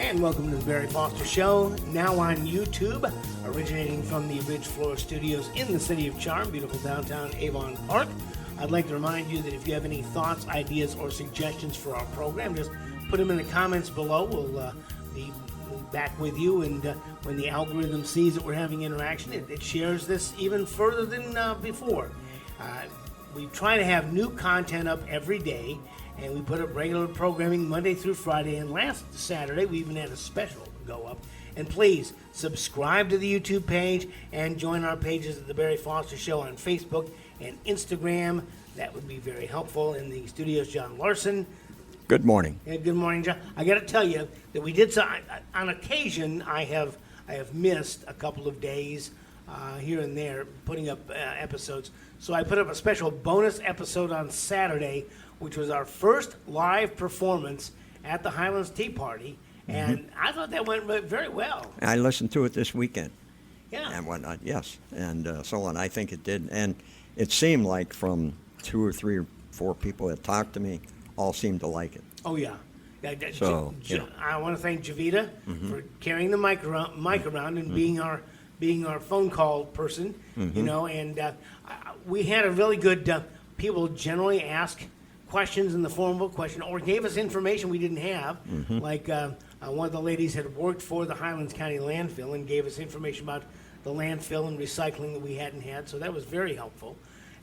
And welcome to the Barry Foster Show, now on YouTube, originating from the Ridge Floor Studios in the City of Charm, beautiful downtown Avon Park. I'd like to remind you that if you have any thoughts, ideas, or suggestions for our program, just put them in the comments below. We'll be back with you, and when the algorithm sees that we're having interaction, it shares this even further than before. We try to have new content up every day, and we put up regular programming Monday through Friday, and last Saturday we even had a special go up. And please subscribe to the YouTube page and join our pages at the Barry Foster Show on Facebook and Instagram. That would be very helpful. In the studios, John Larsen. Good morning. Yeah, good morning, John. I got to tell you that we did on occasion. I have missed a couple of days here and there putting up episodes. So I put up a special bonus episode on Saturday, which was our first live performance at the Highlands Tea Party, and I thought that went very well. I listened to it this weekend. Yeah. And whatnot, yes. And so on. I think it did. And it seemed like from 2 or 3 or 4 people that talked to me, all seemed to like it. Oh, yeah. So, I want to thank Javita for carrying the mic around and being our phone call person, you know, and we had a really good, people generally ask questions in the form of a question or gave us information we didn't have, like one of the ladies had worked for the Highlands County landfill and gave us information about the landfill and recycling that we hadn't had, so that was very helpful.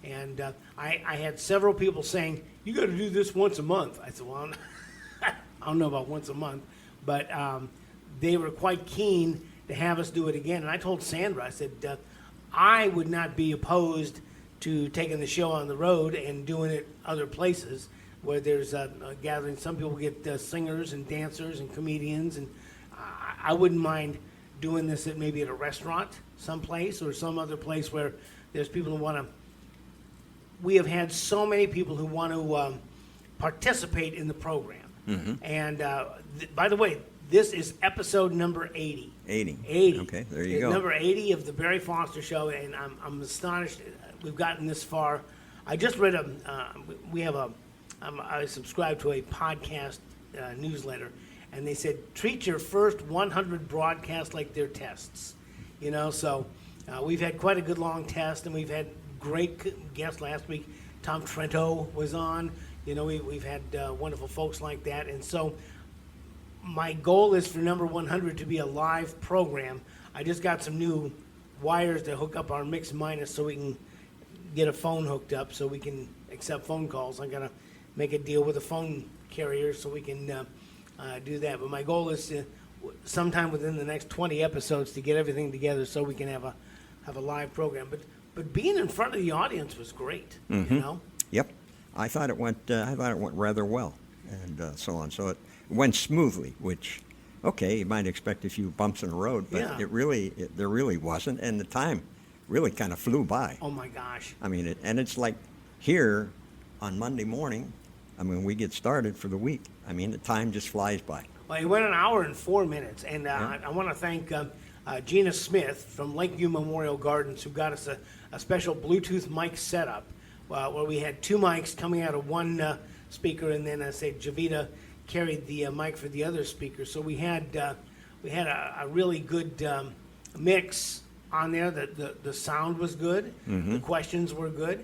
And I had several people saying, you got to do this once a month. I said, well, I don't know about once a month, but they were quite keen to have us do it again. And I told Sandra, I said, I would not be opposed to taking the show on the road and doing it other places where there's a gathering. Some people get singers and dancers and comedians, and I wouldn't mind doing this maybe at a restaurant someplace or some other place where there's people who want to. We have had so many people who want to participate in the program. And by the way, this is episode number 80. 80. Okay, there you go. Number 80 of the Barry Foster Show, and I'm astonished we've gotten this far. I just read I subscribe to a podcast newsletter, and they said, treat your first 100 broadcasts like they're tests. You know, so we've had quite a good long test, and we've had great guests last week. Tom Trento was on. You know, we've had wonderful folks like that, and so my goal is for number 100 to be a live program. I just got some new wires to hook up our mix minus so we can get a phone hooked up so we can accept phone calls. I got to make a deal with a phone carrier so we can do that. But my goal is to sometime within the next 20 episodes to get everything together so we can have a live program. But being in front of the audience was great. You know. Yep. I thought it went rather well, and so on. So it went smoothly, which, okay, you might expect a few bumps in the road, but there really wasn't, and the time really kind of flew by. Oh my gosh! I mean, it's like here on Monday morning. I mean, we get started for the week. I mean, the time just flies by. Well, it went an hour and 4 minutes, and I want to thank Gina Smith from Lakeview Memorial Gardens who got us a special Bluetooth mic setup. Where we had 2 mics coming out of one speaker, and then I say Javita carried the mic for the other speaker. So we had a really good mix on there. The sound was good. The questions were good.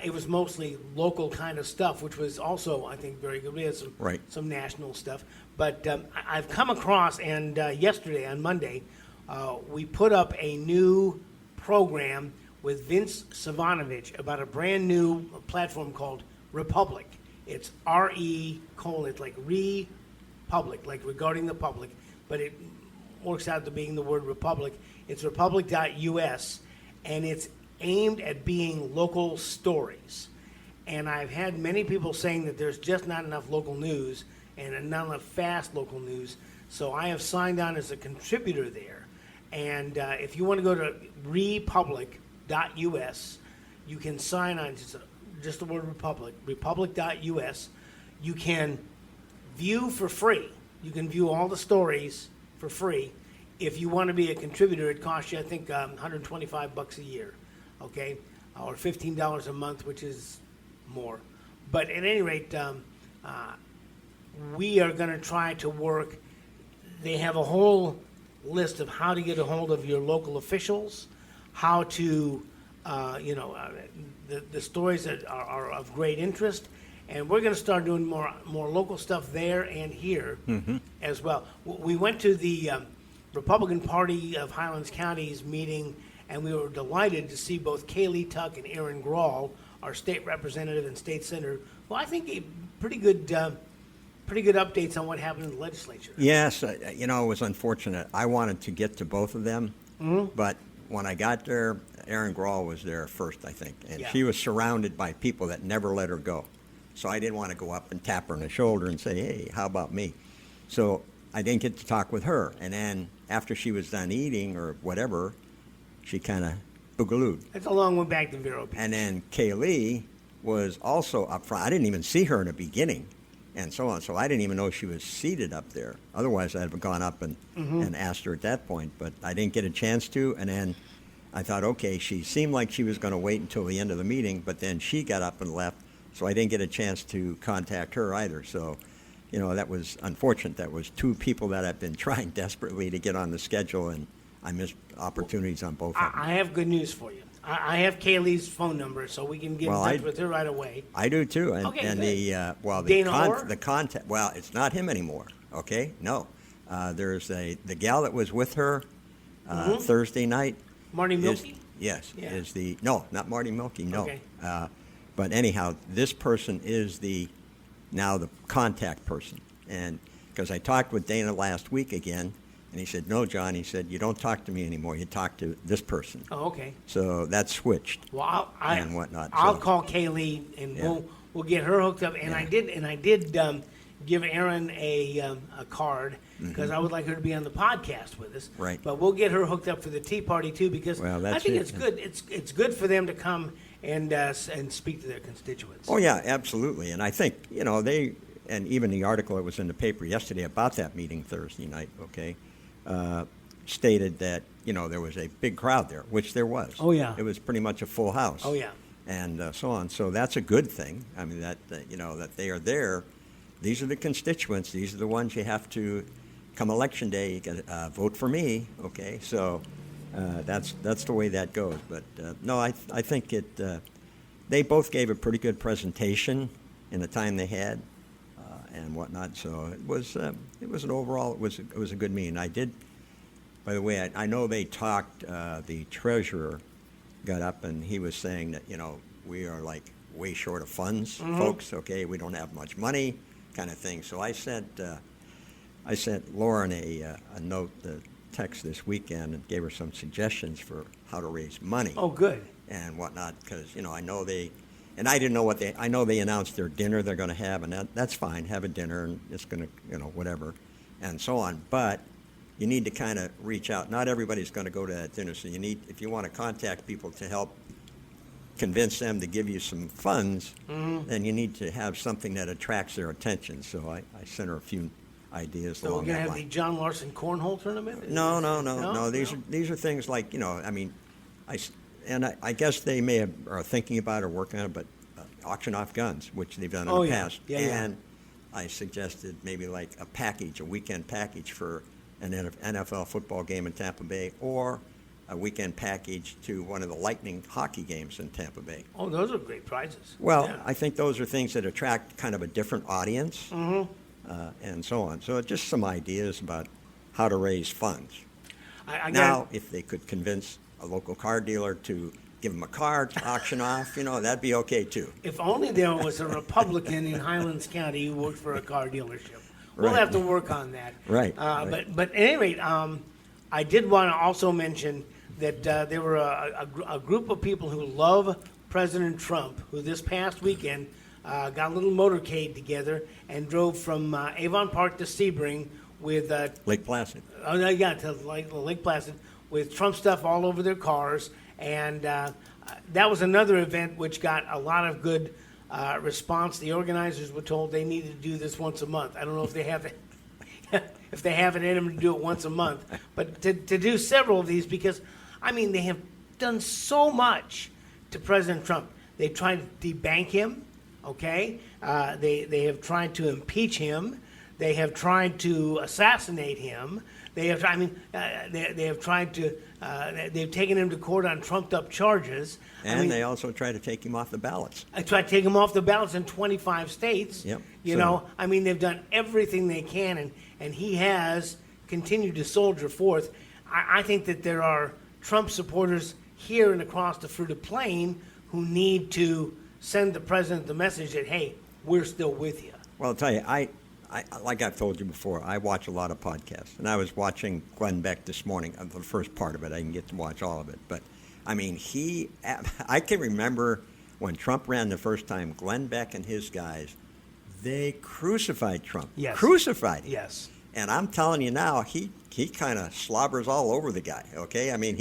It was mostly local kind of stuff, which was also, I think, very good. We had some national stuff. But I've come across, and yesterday on Monday, we put up a new program with Vince Savanovich about a brand new platform called Republic. It's it's like Republic, like regarding the public, but it works out to being the word Republic. It's republic.us, and it's aimed at being local stories. And I've had many people saying that there's just not enough local news and not enough fast local news. So I have signed on as a contributor there. And if you want to go to republic.us, you can sign on just the word Republic, republic.us. You can view for free. You can view all the stories for free. If you want to be a contributor, it costs you, I think, $125 a year, okay, or $15 a month, which is more. But at any rate, we are going to try to work they have a whole list of how to get a hold of your local officials, how to, the stories that are of great interest. And we're going to start doing more local stuff there and here as well. We went to the Republican Party of Highlands County's meeting, and we were delighted to see both Kaylee Tuck and Aaron Grawl, our state representative and state senator, who I think gave pretty good updates on what happened in the legislature. Yes, it was unfortunate. I wanted to get to both of them, but when I got there, Aaron Grawl was there first, I think, and she was surrounded by people that never let her go. So I didn't want to go up and tap her on the shoulder and say, hey, how about me? So I didn't get to talk with her. And then after she was done eating or whatever, she kind of boogalooed. That's a long way back to Vero Beach. And then Kaylee was also up front. I didn't even see her in the beginning and so on. So I didn't even know she was seated up there. Otherwise, I'd have gone up and asked her at that point. But I didn't get a chance to. And then I thought, okay, she seemed like she was going to wait until the end of the meeting. But then she got up and left. So I didn't get a chance to contact her either. So, that was unfortunate. That was two people that I've been trying desperately to get on the schedule, and I missed opportunities on both of them. I have good news for you. I have Kaylee's phone number, so we can get in touch with her right away. I do too. And, okay, and the contact. Well, it's not him anymore. Okay, no. There's the gal that was with her Thursday night. Marty Milky? Yes. Yeah. Not Marty Milky. No. Okay. But anyhow, this person is now the contact person. And because I talked with Dana last week again, and he said, no, John, he said, you don't talk to me anymore. You talk to this person. Oh, okay. So that switched and whatnot. I'll call Kaylee, and we'll get her hooked up. And I did give Aaron a card because I would like her to be on the podcast with us. Right. But we'll get her hooked up for the Tea Party, too, because I think it's good. It's good for them to come and speak to their constituents. Oh, yeah, absolutely. And I think, and even the article that was in the paper yesterday about that meeting Thursday night, stated that, there was a big crowd there, which there was. Oh, yeah. It was pretty much a full house. Oh, yeah. And so on. So that's a good thing. I mean, that they are there. These are the constituents. These are the ones you have to, come election day, you got to vote for me, okay? So that's the way that goes. But, no, I think they both gave a pretty good presentation in the time they had and whatnot. So it was an overall, it was a good meeting. I did, by the way, I know they talked, the treasurer got up and he was saying that, we are like way short of funds, folks, okay? We don't have much money kind of thing. So I sent Lauren a note, text this weekend and gave her some suggestions for how to raise money. Oh, good. And whatnot, because, I know and I didn't know I know they announced their dinner they're going to have, and that's fine, have a dinner, and it's going to, whatever, and so on. But you need to kind of reach out. Not everybody's going to go to that dinner, so if you want to contact people to help convince them to give you some funds, then you need to have something that attracts their attention. So I sent her a few ideas along that line. So we're going to have the John Larsen cornhole tournament? No. These are things like, I guess they may are thinking about or working on it, but auction off guns, which they've done in the past. And I suggested maybe like a weekend package for an NFL football game in Tampa Bay, or a weekend package to one of the Lightning hockey games in Tampa Bay. Oh, those are great prizes. Well, I think those are things that attract kind of a different audience, and so on. So just some ideas about how to raise funds. If they could convince a local car dealer to give them a car to auction off, that'd be okay too. If only there was a Republican in Highlands County who worked for a car dealership. We'll have to work on that. Right. But at any rate, I did want to also mention that there were a group of people who love President Trump, who this past weekend got a little motorcade together and drove from Avon Park to Sebring with Lake Placid. To Lake Placid with Trump stuff all over their cars, and that was another event which got a lot of good response. The organizers were told they needed to do this once a month. I don't know if they have it. If they have it in them to do it once a month, but to do several of these, because they have done so much to President Trump. They tried to debank him, okay? They have tried to impeach him. They have tried to assassinate him. They have, they have tried to. They've taken him to court on trumped-up charges. And they also try to take him off the ballots. I tried to take him off the ballots in 25 states. Yep. You know, I mean, they've done everything they can, and he has continued to soldier forth. I think that there are Trump supporters here and across the Fruita Plain who need to send the president the message that, hey, we're still with you. Well, I'll tell you, I like I've told you before, I watch a lot of podcasts, and I was watching Glenn Beck this morning, the first part of it. I didn't get to watch all of it, but I mean, I can remember when Trump ran the first time, Glenn Beck and his guys, they crucified Trump. Yes. Crucified him. Yes. And I'm telling you now, he kind of slobbers all over the guy, okay? I mean,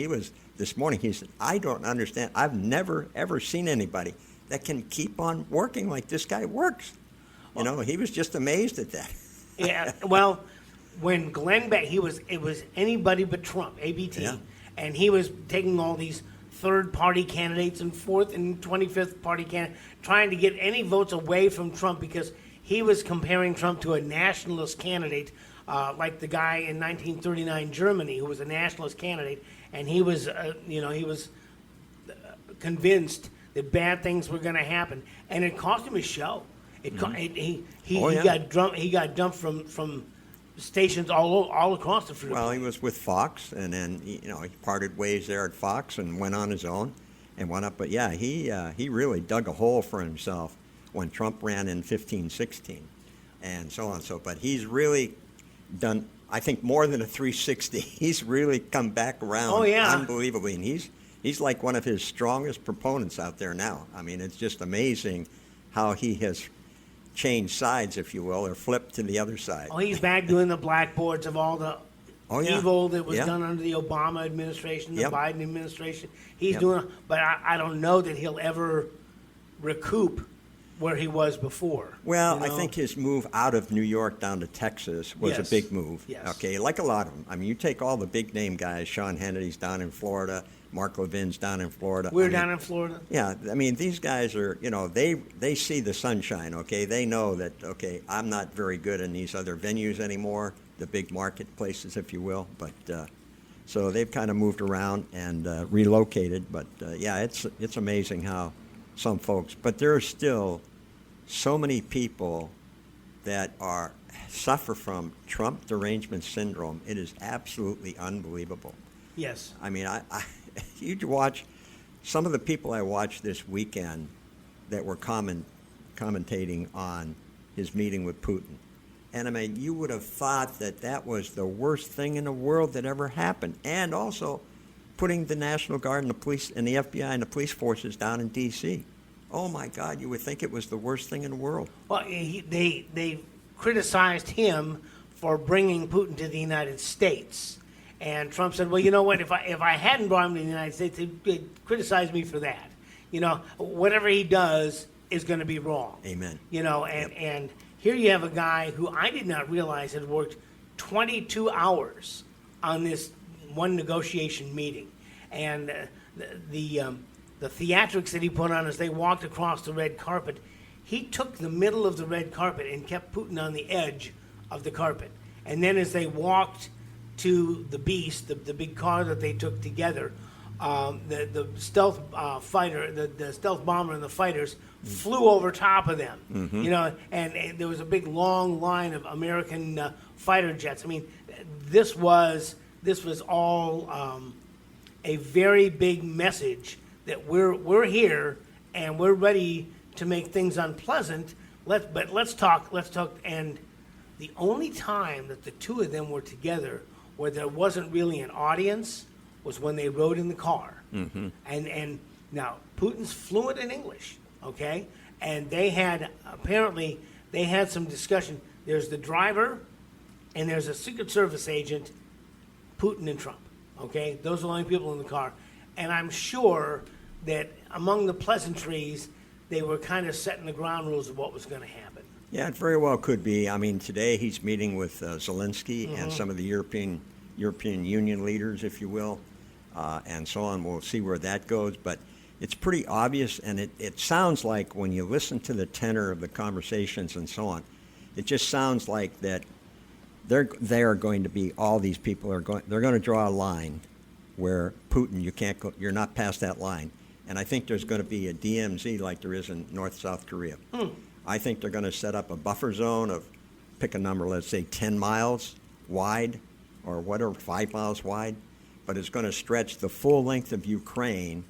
this morning, he said, I don't understand. I've never, ever seen anybody that can keep on working like this guy works. You know, he was just amazed at that. Yeah, well, when Glenn Beck, it was anybody but Trump, ABT, Yeah. and he was taking all these third-party candidates and fourth and 25th party candidates, trying to get any votes away from Trump because he was comparing Trump to a nationalist candidate, like the guy in 1939 Germany who was a nationalist candidate, and he was, he was convinced that bad things were going to happen, and it cost him his show. He got dumped from stations all across the Fruita Well, Plain. he was with Fox, and then he parted ways there at Fox and went on his own and went up. But yeah, he really dug a hole for himself when Trump ran in 15-16 and so on. But he's really done, I think, more than a 360. He's really come back around unbelievably, and he's like one of his strongest proponents out there now. I mean, it's just amazing how he has changed sides, if you will, or flipped to the other side. Oh, he's back doing the blackboards of all the evil that was done under the Obama administration, the Biden administration. He's doing, but I don't know that he'll ever recoup where he was before. Well, I think his move out of New York down to Texas was a big move. Yes. Okay, like a lot of them. I mean, you take all the big name guys. Sean Hannity's down in Florida. Mark Levin's down in Florida. We're down in Florida. Yeah, I mean, these guys are, they see the sunshine, okay? They know that, okay, I'm not very good in these other venues anymore, the big marketplaces, if you will. But so they've kind of moved around and relocated. But, it's amazing how some folks, but there are still so many people that suffer from Trump derangement syndrome. It is absolutely unbelievable. Yes. I mean, you'd watch some of the people I watched this weekend that were commentating on his meeting with Putin. And I mean, you would have thought that was the worst thing in the world that ever happened. And also putting the National Guard and the police and the FBI and the police forces down in D.C. Oh, my God, you would think it was the worst thing in the world. Well, they criticized him for bringing Putin to the United States. And Trump said, well, you know what, if I hadn't brought him to the United States, they'd criticize me for that. Whatever he does is going to be wrong. Amen. And here you have a guy who I did not realize had worked 22 hours on this one negotiation meeting. And the theatrics that he put on as they walked across the red carpet, he took the middle of the red carpet and kept Putin on the edge of the carpet. And then as they walked to the Beast, the big car that they took together, the stealth fighter, the stealth bomber and the fighters flew over top of them. Mm-hmm. And there was a big long line of American fighter jets. I mean, this was all a very big message that we're here and we're ready to make things unpleasant. Let's talk. And the only time that the two of them were together where there wasn't really an audience was when they rode in the car. Mm-hmm. And now Putin's fluent in English, okay? And they had some discussion. There's the driver and there's a Secret Service agent, Putin and Trump, okay? Those are the only people in the car. And I'm sure that among the pleasantries, they were kind of setting the ground rules of what was going to happen. Yeah, it very well could be. I mean, today he's meeting with Zelensky and some of the European Union leaders, if you will, and so on. We'll see where that goes. But it's pretty obvious, and it sounds like when you listen to the tenor of the conversations and so on, it just sounds like that they're going to be, all these people they're going to draw a line where Putin, you can't go, you're not past that line. And I think there's going to be a DMZ like there is in South Korea. I think they're going to set up a buffer zone of, pick a number, let's say 10 miles wide or whatever, 5 miles wide, but it's going to stretch the full length of Ukraine,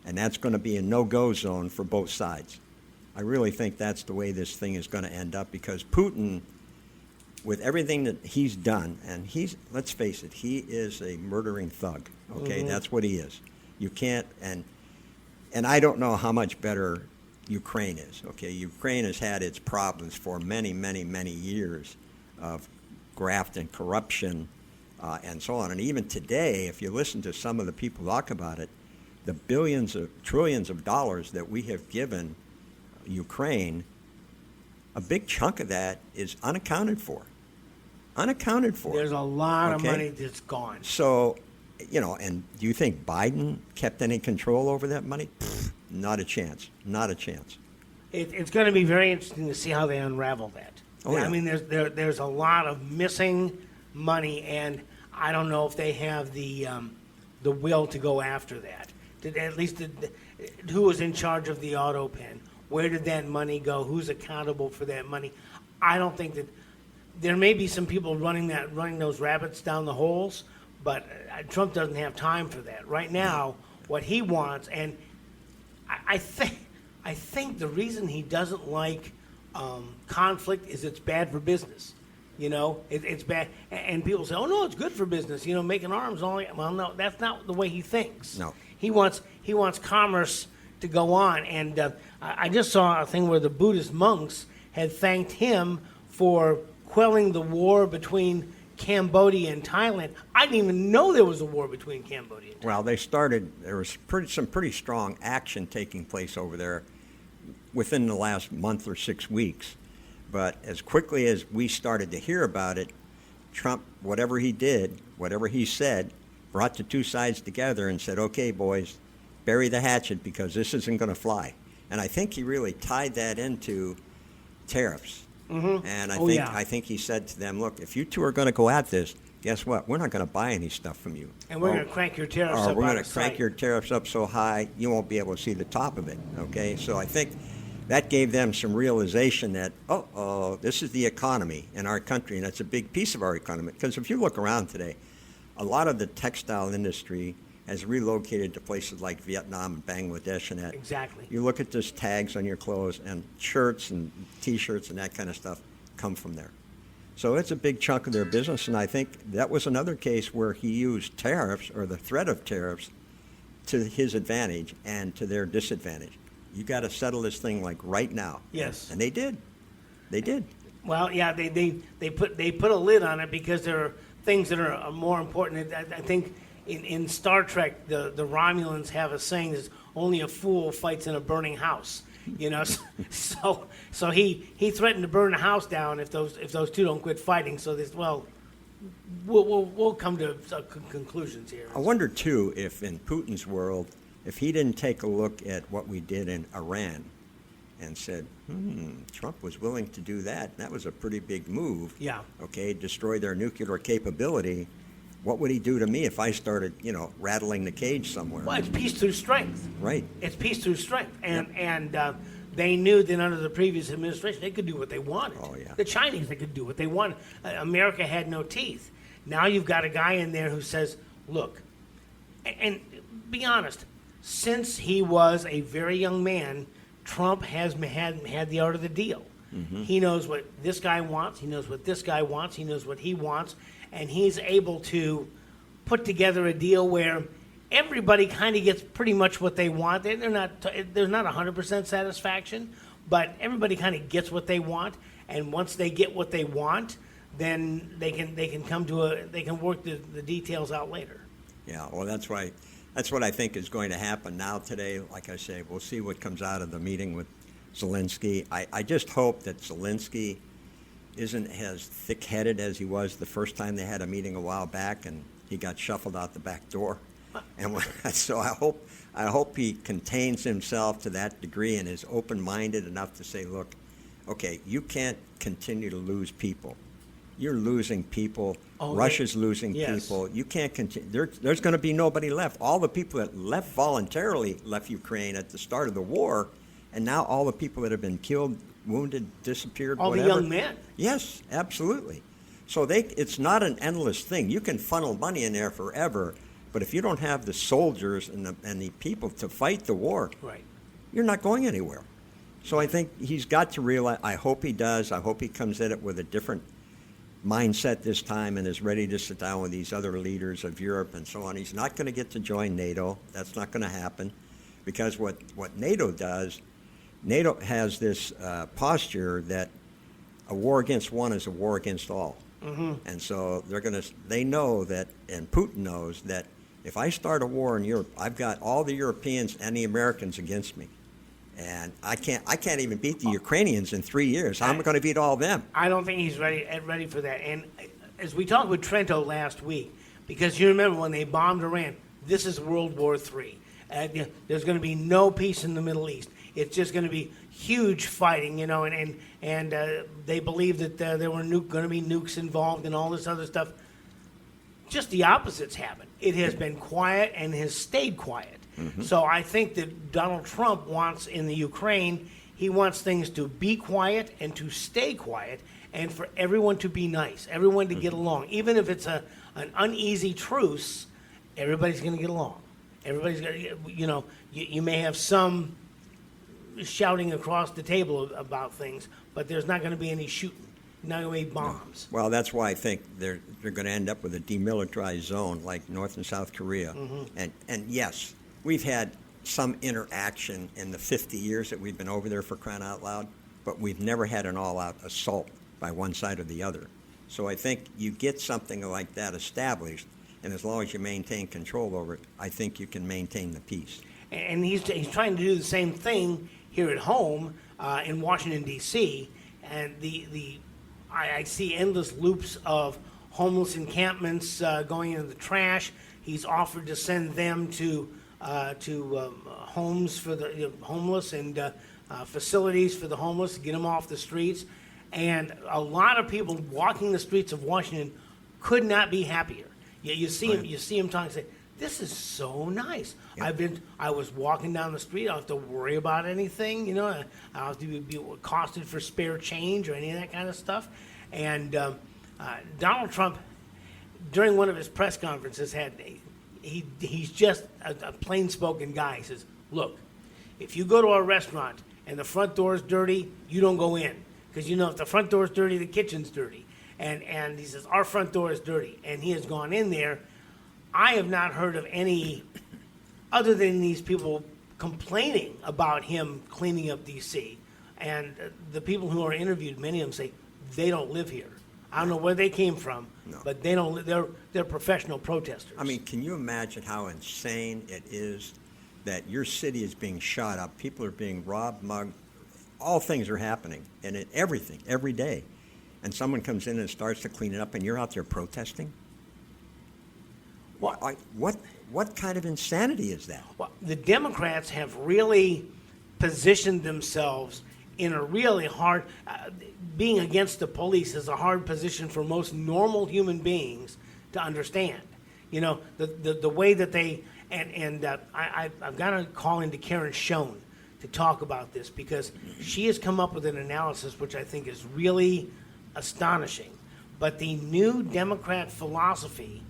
and that's going to be a no-go zone for both sides. I really think that's the way this thing is going to end up, because Putin, with everything that he's done, and let's face it, he is a murdering thug, okay? That's what he is. You can't, and I don't know how much better Ukraine is, okay? Ukraine has had its problems for many, many, many years of graft and corruption and so on. And even today, if you listen to some of the people talk about it, the trillions of dollars that we have given Ukraine, a big chunk of that is unaccounted for. Unaccounted for. There's a lot of money that's gone. So, and do you think Biden kept any control over that money? Pfft, not a chance. Not a chance. It's going to be very interesting to see how they unravel that. Oh, yeah. I mean, there's a lot of missing money, and I don't know if they have the will to go after that. Who was in charge of the auto pen? Where did that money go? Who's accountable for that money? I don't think that there may be some people running those rabbits down the holes, but Trump doesn't have time for that right now. What he wants, and I think the reason he doesn't like conflict is it's bad for business. It's bad, and people say, "Oh no, it's good for business." Making arms only. Well, no, that's not the way he thinks. No, he wants commerce to go on, and I just saw a thing where the Buddhist monks had thanked him for quelling the war between Cambodia and Thailand. I didn't even know there was a war between Cambodia and Thailand. Well, there was some pretty strong action taking place over there within the last month or 6 weeks. But as quickly as we started to hear about it, Trump, whatever he did, whatever he said, brought the two sides together and said, okay, boys, bury the hatchet because this isn't going to fly. And I think he really tied that into tariffs. Mm-hmm. And I think he said to them, look, if you two are going to go at this, guess what? We're not going to buy any stuff from you. And we're going to crank your tariffs up. We're going to crank your tariffs up so high you won't be able to see the top of it. Okay? So I think that gave them some realization that, this is the economy in our country, and that's a big piece of our economy. Because if you look around today, a lot of the textile industry has relocated to places like Vietnam and Bangladesh and that. Exactly. You look at those tags on your clothes, and shirts and T-shirts and that kind of stuff come from there. So it's a big chunk of their business, and I think that was another case where he used tariffs or the threat of tariffs to his advantage and to their disadvantage. You got to settle this thing like right now. Yes. And they did. They did. Well, yeah, they put a lid on it because there are things that are more important. I think in Star Trek, the Romulans have a saying that's only a fool fights in a burning house. So he threatened to burn the house down if those two don't quit fighting. So we'll come to conclusions here. I wonder too if in Putin's world, if he didn't take a look at what we did in Iran and said, Trump was willing to do that. That was a pretty big move. Yeah. Okay, destroy their nuclear capability. What would he do to me if I started, rattling the cage somewhere? Well, it's peace through strength. Right. It's peace through strength. And yep. They knew that under the previous administration, they could do what they wanted. Oh, yeah. The Chinese, they could do what they wanted. America had no teeth. Now you've got a guy in there who says, look, and be honest, since he was a very young man, Trump has had the art of the deal. Mm-hmm. He knows what this guy wants. He knows what this guy wants. He knows what he wants. And he's able to put together a deal where everybody kind of gets pretty much what they want. There's not 100% satisfaction, but everybody kind of gets what they want. And once they get what they want, then they can come to they can work the details out later. Yeah, well, that's right. That's what I think is going to happen now today. Like I say, we'll see what comes out of the meeting with Zelensky. I just hope that Zelensky isn't as thick-headed as he was the first time they had a meeting a while back, and he got shuffled out the back door. And so I hope he contains himself to that degree and is open-minded enough to say, look, okay, you can't continue to lose people. You're losing people. Oh, Russia's losing yes. people. You can't continue. There's going to be nobody left. All the people that left voluntarily left Ukraine at the start of the war, and now all the people that have been killed, wounded, disappeared, All whatever. the young men. Yes, absolutely. So it's not an endless thing. You can funnel money in there forever, but if you don't have the soldiers and the people to fight the war, Right. you're not going anywhere. So I think he's got to realize, I hope he does, I hope he comes at it with a different mindset this time and is ready to sit down with these other leaders of Europe and so on. He's not going to get to join NATO. That's not going to happen, because what NATO does, NATO has this posture that a war against one is a war against all. Mm-hmm. And so they know that, and Putin knows that if I start a war in Europe, I've got all the Europeans and the Americans against me. And I can't even beat the Ukrainians in 3 years. How am I going to beat all of them? I don't think he's ready for that. And as we talked with Trento last week, because you remember when they bombed Iran, this is World War III. There's going to be no peace in the Middle East. It's just going to be huge fighting, and they believe that there were going to be nukes involved and all this other stuff. Just the opposite's happened. It has been quiet and has stayed quiet. Mm-hmm. So I think that Donald Trump wants in the Ukraine, he wants things to be quiet and to stay quiet, and for everyone to be nice, everyone to get along. Even if it's an uneasy truce, everybody's going to get along. Everybody's going to, you may have some shouting across the table about things, but there's not going to be any shooting, not going to be bombs. Well, that's why I think they're going to end up with a demilitarized zone like North and South Korea. Mm-hmm. And yes, we've had some interaction in the 50 years that we've been over there, for crying out loud, but we've never had an all-out assault by one side or the other. So I think you get something like that established, and as long as you maintain control over it, I think you can maintain the peace. And he's trying to do the same thing here at home in Washington, D.C., and I see endless loops of homeless encampments going into the trash. He's offered to send them to homes for the homeless and facilities for the homeless to get them off the streets. And a lot of people walking the streets of Washington could not be happier. You see him talking and say, "This is so nice. Yeah. I was walking down the street. I don't have to worry about anything. I don't have to be accosted for spare change or any of that kind of stuff." And Donald Trump, during one of his press conferences, he's just a plain-spoken guy. He says, "Look, if you go to a restaurant and the front door is dirty, you don't go in, because if the front door is dirty, the kitchen's dirty." And he says, "Our front door is dirty," and he has gone in there. I have not heard of any, other than these people complaining about him cleaning up D.C. And the people who are interviewed, many of them say they don't live here. I don't know where they came from, but they don't. They're professional protesters. I mean, can you imagine how insane it is that your city is being shot up, people are being robbed, mugged, all things are happening, and everything every day, and someone comes in and starts to clean it up, and you're out there protesting? What kind of insanity is that? Well, the Democrats have really positioned themselves in a really hard. Being against the police is a hard position for most normal human beings to understand. The way that they I've got to call into Karen Schoen to talk about this, because she has come up with an analysis which I think is really astonishing. But the new Democrat philosophy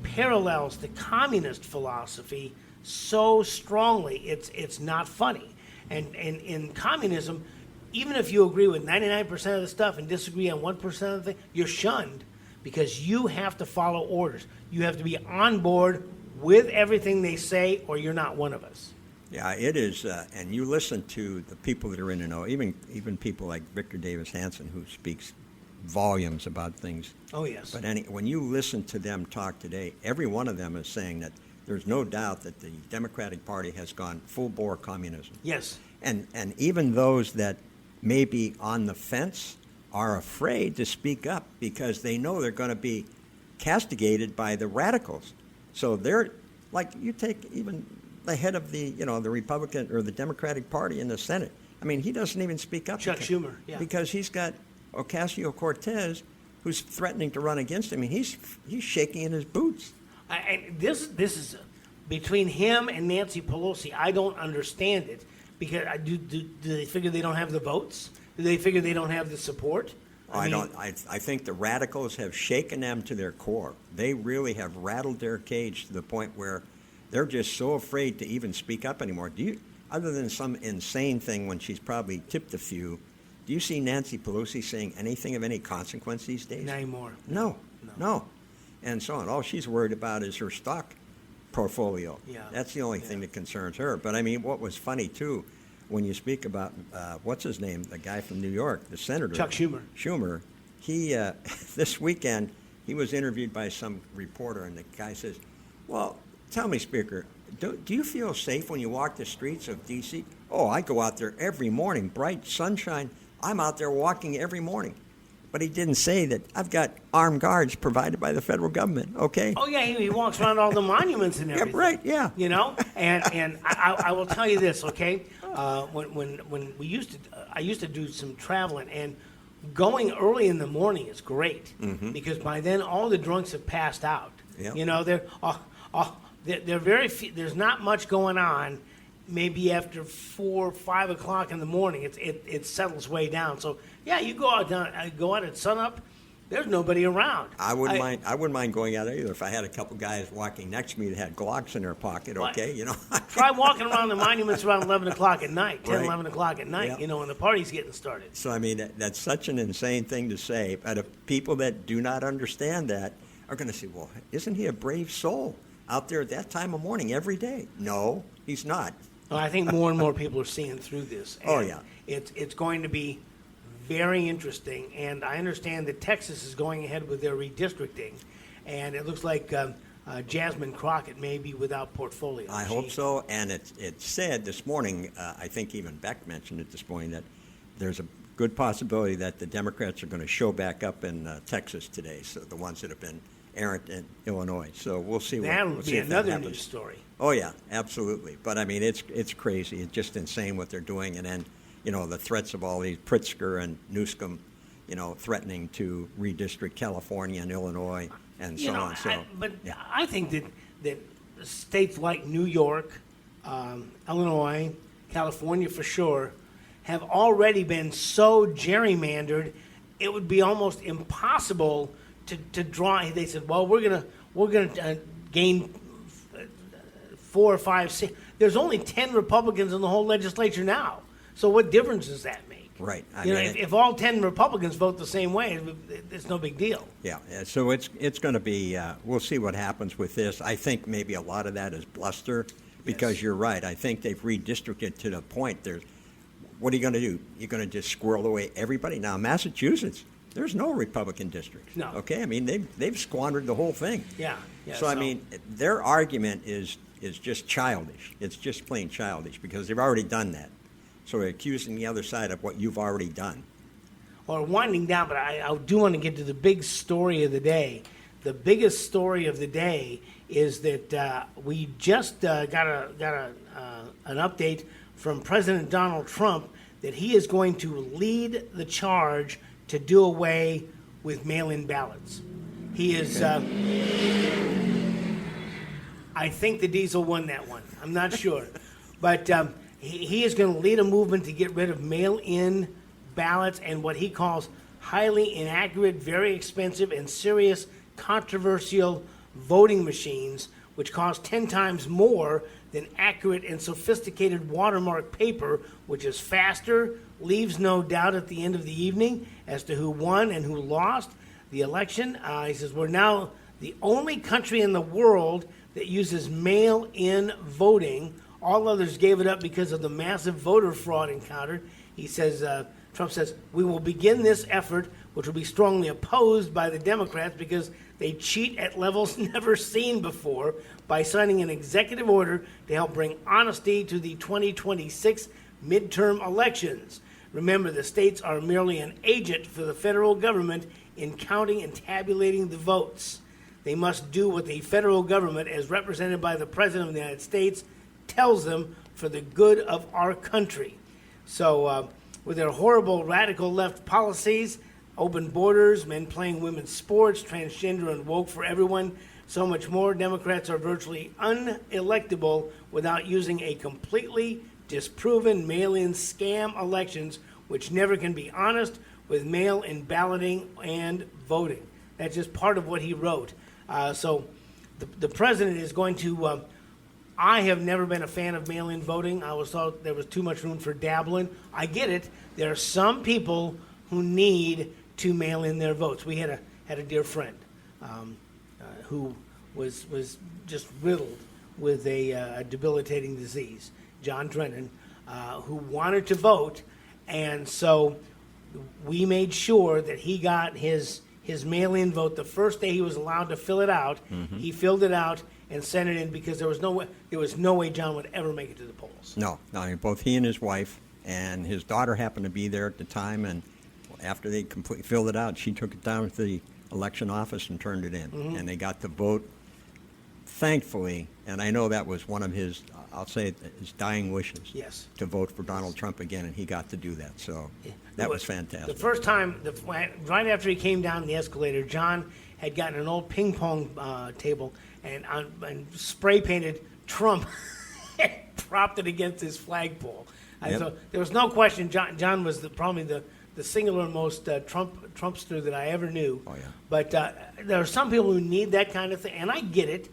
parallels the communist philosophy so strongly, it's not funny. And in communism, even if you agree with 99% of the stuff and disagree on 1% of the thing, you're shunned, because you have to follow orders. You have to be on board with everything they say, or you're not one of us. Yeah, it is, and you listen to the people that are in the know, even people like Victor Davis Hanson, who speaks volumes about things. Oh, yes. But when you listen to them talk today, every one of them is saying that there's no doubt that the Democratic Party has gone full-bore communism. Yes. And even those that may be on the fence are afraid to speak up, because they know they're going to be castigated by the radicals. So they're, like, you take even the head of the Republican or the Democratic Party in the Senate, I mean, he doesn't even speak up. Chuck Schumer, yeah. Because he's got Ocasio-Cortez, who's threatening to run against him. I mean, he's shaking in his boots. And this is between him and Nancy Pelosi. I don't understand it because do they figure they don't have the votes? Do they figure they don't have the support? I think the radicals have shaken them to their core. They really have rattled their cage to the point where they're just so afraid to even speak up anymore. Other than some insane thing when she's probably tipped a few, do you see Nancy Pelosi saying anything of any consequence these days? Not anymore. No. And so on. All she's worried about is her stock portfolio. Yeah. That's the only thing that concerns her. But I mean, what was funny too, when you speak about what's his name, the guy from New York, the senator, Chuck Schumer. Schumer, he this weekend he was interviewed by some reporter, and the guy says, "Well, tell me, Speaker, do you feel safe when you walk the streets of D.C.?" "Oh, I go out there every morning, bright sunshine. I'm out there walking every morning." But he didn't say that I've got armed guards provided by the federal government, okay? Oh, yeah, he walks around all the monuments and everything. Yeah, right, yeah. You know? And I will tell you this, okay? When I used to do some traveling, and going early in the morning is great because by then all the drunks have passed out. Yep. You know, they're very few, there's not much going on. Maybe after 4 or 5 o'clock in the morning, it settles way down. So yeah, you go out at sunup. There's nobody around. I wouldn't mind going out either if I had a couple guys walking next to me that had Glocks in their pocket. Okay, you know. Try walking around the monuments around 11 o'clock at night, 10, Right. 11 o'clock at night. Yep. You know, when the party's getting started. So I mean, that's such an insane thing to say. But if people that do not understand that are going to say, "Well, isn't he a brave soul out there at that time of morning every day?" No, he's not. Well, I think more and more people are seeing through this. Oh, And yeah. It's going to be very interesting, and I understand that Texas is going ahead with their redistricting, and it looks like Jasmine Crockett may be without portfolio. I hope so. And it said this morning, I think even Beck mentioned it this morning, that there's a good possibility that the Democrats are going to show back up in Texas today, so the ones that have been errant in Illinois. So we'll see. That'll we'll be see if that another happens. news story. Oh yeah, absolutely. But I mean, it's crazy. It's just insane what they're doing. And then, you know, the threats of all these Pritzker and Newsom, you know, threatening to redistrict California and Illinois and so on. So, I think that states like New York, Illinois, California for sure, have already been so gerrymandered, it would be almost impossible to draw. They said, well, we're gonna gain 4 or 5 seats. There's only 10 Republicans in the whole legislature now. So what difference does that make? right. You know, if all 10 Republicans vote the same way, it's no big deal. Yeah. So it's going to be. We'll see what happens with this. I think maybe a lot of that is bluster, because Yes. you're right. I think they've redistricted to the point. What are you going to do? You're going to just squirrel away everybody. Now, Massachusetts, there's no Republican districts. No. Okay. I mean, they've squandered the whole thing. Yeah. So I mean, their argument is just childish. It's just plain childish because they've already done that. So they're accusing the other side of what you've already done. Or winding down, but I do want to get to the big story of the day. The biggest story of the day is that we just got an update from President Donald Trump that he is going to lead the charge to do away with mail-in ballots. He is. I think the Diesel won that one. I'm not sure, but he is going to lead a movement to get rid of mail-in ballots and what he calls highly inaccurate, very expensive, and serious controversial voting machines, which cost 10 times more than accurate and sophisticated watermark paper, which is faster, leaves no doubt at the end of the evening as to who won and who lost the election. He says, we're now the only country in the world that uses mail-in voting. All others gave it up because of the massive voter fraud encountered. He says, Trump says, we will begin this effort, which will be strongly opposed by the Democrats because they cheat at levels never seen before, by signing an executive order to help bring honesty to the 2026 midterm elections. Remember, the states are merely an agent for the federal government in counting and tabulating the votes. They must do what the federal government, as represented by the President of the United States, tells them for the good of our country. So with their horrible radical left policies, open borders, men playing women's sports, transgender and woke for everyone, so much more, Democrats are virtually unelectable without using a completely disproven mail-in scam elections, which never can be honest with mail-in balloting and voting. That's just part of what he wrote. So the president is going to. I have never been a fan of mail-in voting. I always thought there was too much room for dabbling. I get it. There are some people who need to mail in their votes. We had a dear friend who was just riddled with a debilitating disease, John Drennan, who wanted to vote, and so we made sure that he got his mail-in vote the first day he was allowed to fill it out. Mm-hmm. He filled it out and sent it in because there was no way John would ever make it to the polls. No, I mean, both he and his wife and his daughter happened to be there at the time, and after they completely filled it out, she took it down to the election office and turned it in, mm-hmm. and they got the vote. Thankfully, and I know that was one of his, I'll say, his dying wishes. Yes. To vote for Donald Trump again, and he got to do that. So that was fantastic. The first time, right after he came down the escalator, John had gotten an old ping pong table and spray painted Trump and propped it against his flagpole. Yep. So there was no question. John was probably the singular most Trumpster that I ever knew. Oh yeah. But there are some people who need that kind of thing, and I get it.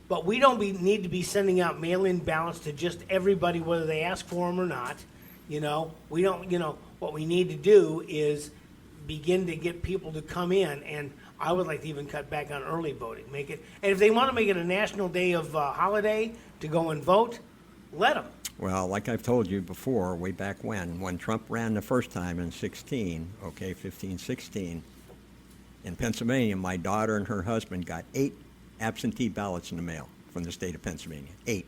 But we don't need to be sending out mail-in ballots to just everybody, whether they ask for them or not. We don't. What we need to do is begin to get people to come in, and I would like to even cut back on early voting. Make it, and if they want to make it a national day of holiday to go and vote, let them. Well, like I've told you before, way back when Trump ran the first time in 15, 16, in Pennsylvania, my daughter and her husband got 8 absentee ballots in the mail from the state of Pennsylvania. 8,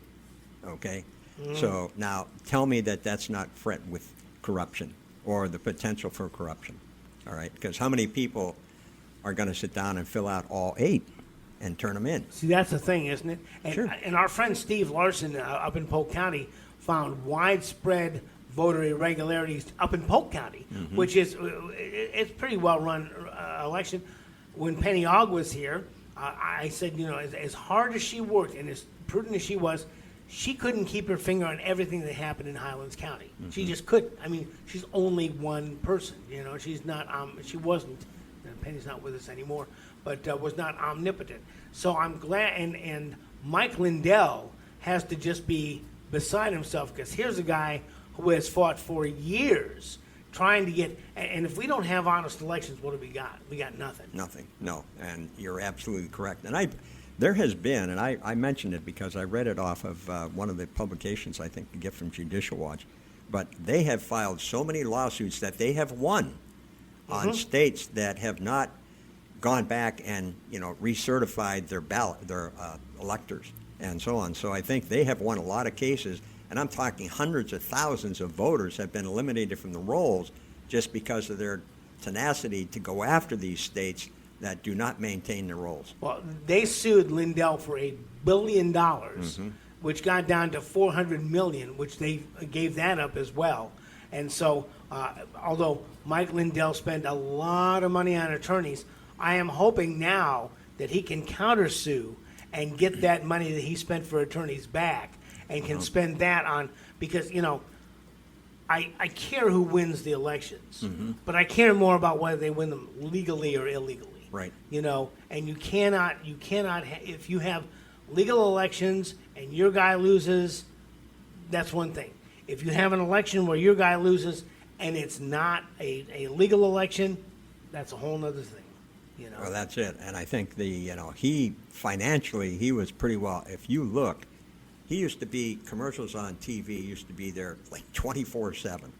okay? Mm. So now tell me that that's not fraught with corruption or the potential for corruption, all right? Because how many people are going to sit down and fill out all 8 and turn them in? See, that's the thing, isn't it? And, sure. And our friend Steve Larsen up in Polk County found widespread voter irregularities up in Polk County, mm-hmm. which is it's pretty well-run election. When Penny Ogg was here, I said, as hard as she worked and as prudent as she was, she couldn't keep her finger on everything that happened in Highlands County. Mm-hmm. She just couldn't. I mean, she's only one person. She's not. She wasn't. Penny's not with us anymore, but was not omnipotent. So I'm glad. And Mike Lindell has to just be beside himself, because here's a guy who has fought for years trying to get, and if we don't have honest elections, what do we got? We got nothing. Nothing, no, and you're absolutely correct. And there has been, and I mentioned it because I read it off of one of the publications, I think, to get from Judicial Watch, but they have filed so many lawsuits that they have won on mm-hmm. states that have not gone back and recertified their electors and so on. So I think they have won a lot of cases, and I'm talking hundreds of thousands of voters have been eliminated from the rolls just because of their tenacity to go after these states that do not maintain their rolls. Well, they sued Lindell for $1 billion, mm-hmm. which got down to $400 million, which they gave that up as well. And so, although Mike Lindell spent a lot of money on attorneys, I am hoping now that he can countersue and get that money that he spent for attorneys back, and can spend that on, because I care who wins the elections, mm-hmm. but I care more about whether they win them legally or illegally. Right. And you cannot if you have legal elections and your guy loses, that's one thing. If you have an election where your guy loses and it's not a legal election, that's a whole other thing. Well, that's it. And I think he financially, he was pretty well. If you look, he used to be, commercials on TV used to be there like 24/7.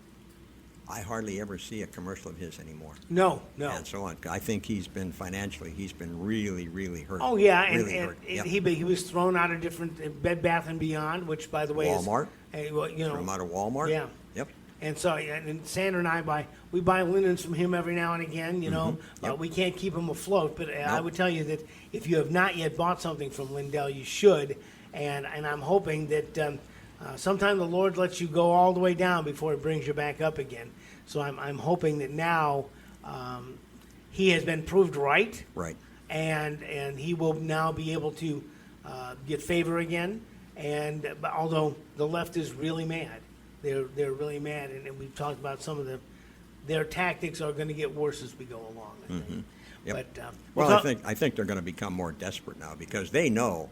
I hardly ever see a commercial of his anymore. No. And so on. I think he's been really, really hurt. Oh, yeah. Really and hurt. Yep. he was thrown out of different Bed Bath & Beyond, which, by the way, Walmart. is... Threw him out of Walmart? Yeah. Yep. And so, and Sandra and I we buy linens from him every now and again, Mm-hmm. Yep. We can't keep him afloat, but I Nope. would tell you that if you have not yet bought something from Lindell, you should, and I'm hoping that sometimes the Lord lets you go all the way down before He brings you back up again. So I'm hoping that now he has been proved right. Right. And he will now be able to get favor again. But although the left is really mad, they're really mad, and we've talked about some of their tactics are going to get worse as we go along. I think. Mm-hmm. Yep. But I think they're going to become more desperate now because they know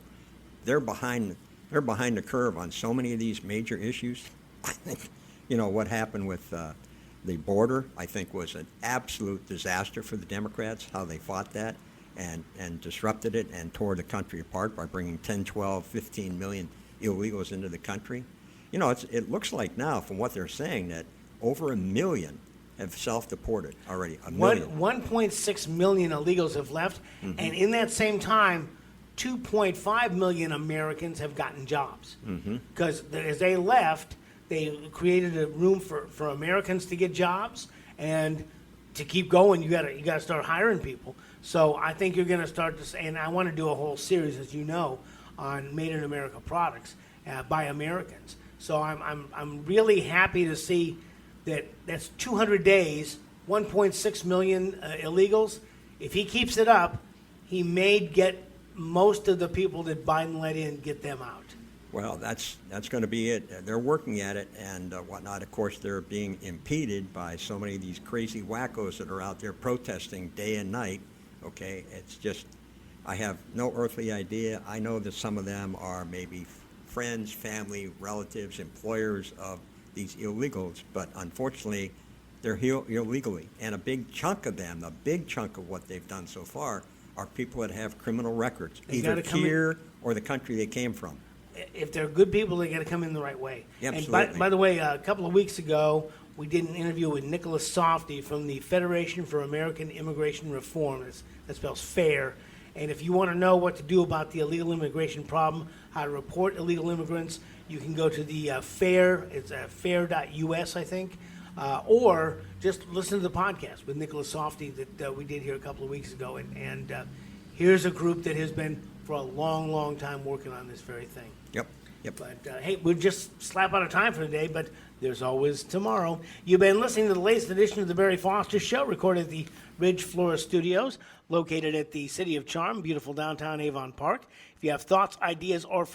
they're behind the curve on so many of these major issues. I think what happened with the border, I think, was an absolute disaster for the Democrats, how they fought that and disrupted it and tore the country apart by bringing 10, 12, 15 million illegals into the country. It looks like now, from what they're saying, that over 1 million have self-deported already. 1 million. 1.6 million illegals have left, Mm-hmm. and in that same time, 2.5 million Americans have gotten jobs. Because as they left, they created a room for Americans to get jobs, and to keep going, you gotta start hiring people. So I think you're going to start to, and I want to do a whole series, as you know, on Made in America products by Americans. So I'm really happy to see that's 200 days, 1.6 million illegals. If he keeps it up, he may get most of the people that Biden let in, get them out. Well, that's going to be it. They're working at it and whatnot. Of course, they're being impeded by so many of these crazy wackos that are out there protesting day and night. Okay, it's just, I have no earthly idea. I know that some of them are maybe friends, family, relatives, employers of these illegals, but unfortunately, they're here illegally. And a big chunk of them, a big chunk of what they've done so far, are people that have criminal records, either here or the country they came from. If they're good people, they got to come in the right way. Absolutely. And by the way, a couple of weeks ago, we did an interview with Nicholas Softy from the Federation for American Immigration Reform. That spells FAIR. And if you want to know what to do about the illegal immigration problem, how to report illegal immigrants, you can go to the FAIR. It's fair.us, I think. Or just listen to the podcast with Nicholas Softy that we did here a couple of weeks ago. And here's a group that has been for a long, long time working on this very thing. Yep. But, hey, we'll just slap out of time for today, but there's always tomorrow. You've been listening to the latest edition of the Barry Foster Show, recorded at the Ridge Flora Studios, located at the City of Charm, beautiful downtown Avon Park. If you have thoughts, ideas, or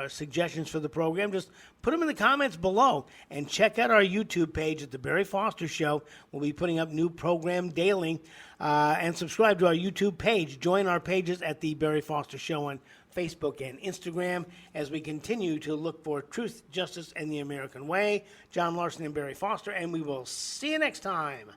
suggestions for the program, just put them in the comments below. And check out our YouTube page at the Barry Foster Show. We'll be putting up new program daily. And subscribe to our YouTube page. Join our pages at the Barry Foster Show on Facebook and Instagram as we continue to look for truth, justice, and the American way. John Larsen and Barry Foster, and we will see you next time.